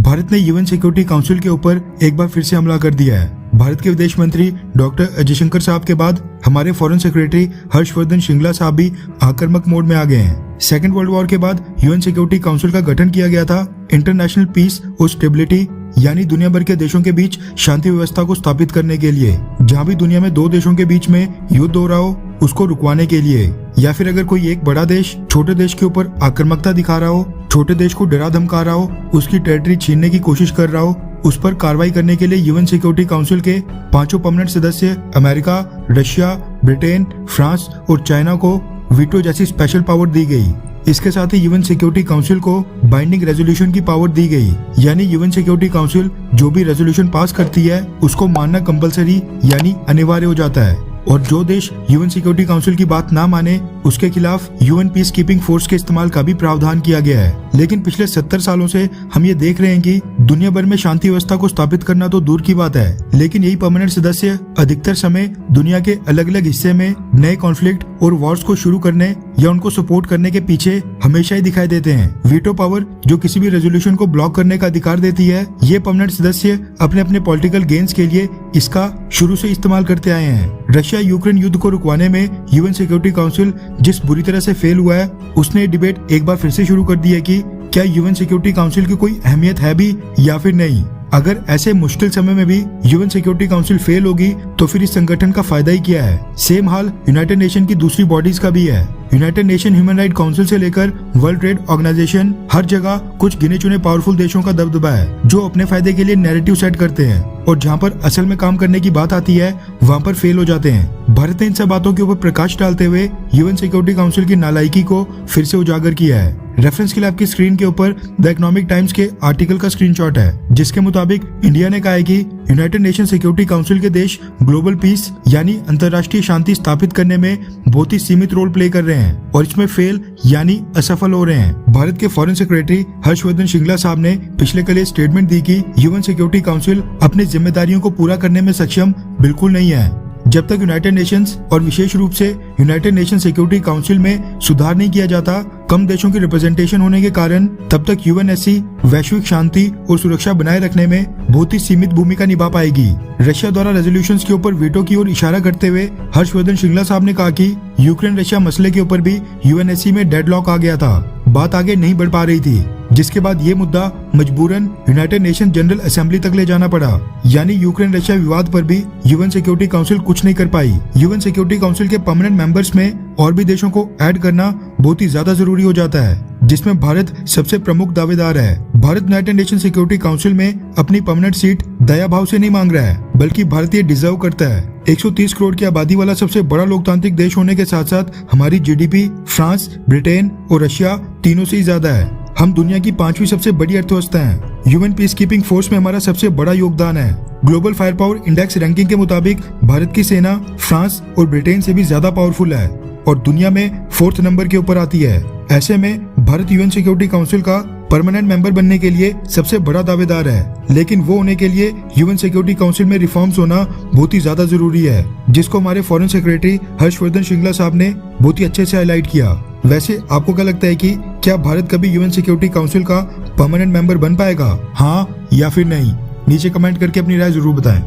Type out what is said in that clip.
भारत ने UN security council के ऊपर एक बार फिर से हमला कर दिया है। भारत के विदेश मंत्री डॉक्टर अजय शंकर साहब के बाद हमारे फॉरेन सेक्रेटरी हर्षवर्धन श्रृंगला साहब भी आक्रामक मोड में आ गए हैं। सेकेंड वर्ल्ड वॉर के बाद यूएन सिक्योरिटी काउंसिल का गठन किया गया था इंटरनेशनल पीस और स्टेबिलिटी यानी दुनिया भर के देशों के बीच शांति व्यवस्था को स्थापित करने के लिए। जहाँ भी दुनिया में दो देशों के बीच में युद्ध हो रहा हो उसको रुकवाने के लिए, या फिर अगर कोई एक बड़ा देश छोटे देश के ऊपर आक्रामकता दिखा रहा हो, छोटे देश को डरा धमका रहा हो, उसकी टेरिटरी छीनने की कोशिश कर रहा हो, उस पर कार्रवाई करने के लिए यूएन सिक्योरिटी काउंसिल के 5 परमानेंट सदस्य अमेरिका, रशिया, ब्रिटेन, फ्रांस और चाइना को वीटो जैसी स्पेशल पावर दी गई। इसके साथ ही यूएन सिक्योरिटी काउंसिल को बाइंडिंग रेजोल्यूशन की पावर दी गई, यानी यूएन सिक्योरिटी काउंसिल जो भी रेजोल्यूशन पास करती है उसको मानना कंपलसरी यानी अनिवार्य हो जाता है। और जो देश यूएन सिक्योरिटी काउंसिल की बात ना माने उसके खिलाफ यूएन पीस कीपिंग फोर्स के इस्तेमाल का भी प्रावधान किया गया है। लेकिन पिछले 70 सालों से हम ये देख रहे हैं कि दुनिया भर में शांति व्यवस्था को स्थापित करना तो दूर की बात है, लेकिन यही परमानेंट सदस्य अधिकतर समय दुनिया के अलग अलग हिस्से में नए कॉन्फ्लिक्ट और वॉर्स को शुरू करने या उनको सपोर्ट करने के पीछे हमेशा ही दिखाई देते हैं। वीटो पावर जो किसी भी रेजोल्यूशन को ब्लॉक करने का अधिकार देती है, ये परमानेंट सदस्य अपने अपने पॉलिटिकल गेन्स के लिए इसका शुरू से इस्तेमाल करते आए हैं। रशिया यूक्रेन युद्ध को रुकवाने में यूएन सिक्योरिटी काउंसिल जिस बुरी तरह से फेल हुआ है, उसने डिबेट एक बार फिर से शुरू कर दी है कि क्या यूएन सिक्योरिटी काउंसिल की कोई अहमियत है भी या फिर नहीं। अगर ऐसे मुश्किल समय में भी यूएन सिक्योरिटी काउंसिल फेल होगी तो फिर इस संगठन का फायदा ही क्या है। सेम हाल यूनाइटेड नेशन की दूसरी बॉडीज का भी है। United nation human right council से लेकर वर्ल्ड ट्रेड ऑर्गेनाइजेशन, हर जगह कुछ गिने चुने पावरफुल देशों का दबदबा है जो अपने फायदे के लिए नैरेटिव सेट करते हैं, और जहाँ पर असल में काम करने की बात आती है वहाँ पर फेल हो जाते हैं। भारत ने इन सब बातों के ऊपर प्रकाश डालते हुए यूएन सिक्योरिटी काउंसिल की नालायकी को फिर से उजागर किया है। रेफरेंस के लिए आपकी स्क्रीन के ऊपर द इकोनॉमिक टाइम्स के आर्टिकल का स्क्रीनशॉट है, जिसके मुताबिक इंडिया ने कहा है कि यूनाइटेड नेशन सिक्योरिटी काउंसिल के देश ग्लोबल पीस यानी अंतर्राष्ट्रीय शांति स्थापित करने में बहुत ही सीमित रोल प्ले कर रहे हैं और इसमें फेल यानी असफल हो रहे हैं। भारत के फॉरेन सेक्रेटरी हर्षवर्धन श्रृंगला साहब ने पिछले कल स्टेटमेंट दी कि यूएन सिक्योरिटी काउंसिल अपनी जिम्मेदारियों को पूरा करने में सक्षम बिल्कुल नहीं है। जब तक यूनाइटेड नेशंस और विशेष रूप से यूनाइटेड नेशन सिक्योरिटी काउंसिल में सुधार नहीं किया जाता, कम देशों की रिप्रेजेंटेशन होने के कारण, तब तक यूएनएससी वैश्विक शांति और सुरक्षा बनाए रखने में बहुत ही सीमित भूमिका निभा पाएगी। रशिया द्वारा रेजोल्यूशंस के ऊपर वीटो की ओर इशारा करते हुए हर्षवर्धन श्रृंगला साहब ने कहा कि यूक्रेन रशिया मसले के ऊपर भी यूएनएससी में डेडलॉक आ गया था, बात आगे नहीं बढ़ पा रही थी, जिसके बाद ये मुद्दा मजबूरन यूनाइटेड नेशन जनरल असेंबली तक ले जाना पड़ा। यानी यूक्रेन रशिया विवाद पर भी यूएन सिक्योरिटी काउंसिल कुछ नहीं कर पाई। यूएन सिक्योरिटी काउंसिल के परमानेंट मेंबर्स में और भी देशों को ऐड करना बहुत ही ज्यादा जरूरी हो जाता है, जिसमें भारत सबसे प्रमुख दावेदार है। Bharat United nation security council में अपनी परमानेंट सीट दया भाव से नहीं मांग रहा है, बल्कि भारत ये डिजर्व करता है। 130 करोड़ की आबादी वाला सबसे बड़ा लोकतांत्रिक देश होने के साथ साथ हमारी जीडीपी फ्रांस, ब्रिटेन और रशिया तीनों से ही ज्यादा है। हम दुनिया की 5वीं सबसे बड़ी अर्थव्यवस्था हैं। यूएन पीस कीपिंग फोर्स में हमारा सबसे बड़ा योगदान है। Global fire power index ranking के मुताबिक भारत की सेना फ्रांस और ब्रिटेन से भी ज्यादा पावरफुल है और दुनिया में 4th नंबर के ऊपर आती है। ऐसे में भारत यूएन सिक्योरिटी काउंसिल का परमानेंट मेंबर बनने के लिए सबसे बड़ा दावेदार है, लेकिन वो होने के लिए यूएन सिक्योरिटी काउंसिल में रिफॉर्म्स होना बहुत ही ज्यादा जरूरी है, जिसको हमारे फॉरेन सेक्रेटरी हर्षवर्धन श्रृंगला साहब ने बहुत ही अच्छे से हाईलाइट किया। वैसे आपको क्या लगता है कि क्या भारत कभी यूएन सिक्योरिटी काउंसिल का परमानेंट मेंबर बन पाएगा, हाँ या फिर नहीं? नीचे कमेंट करके अपनी राय जरूर बताएं।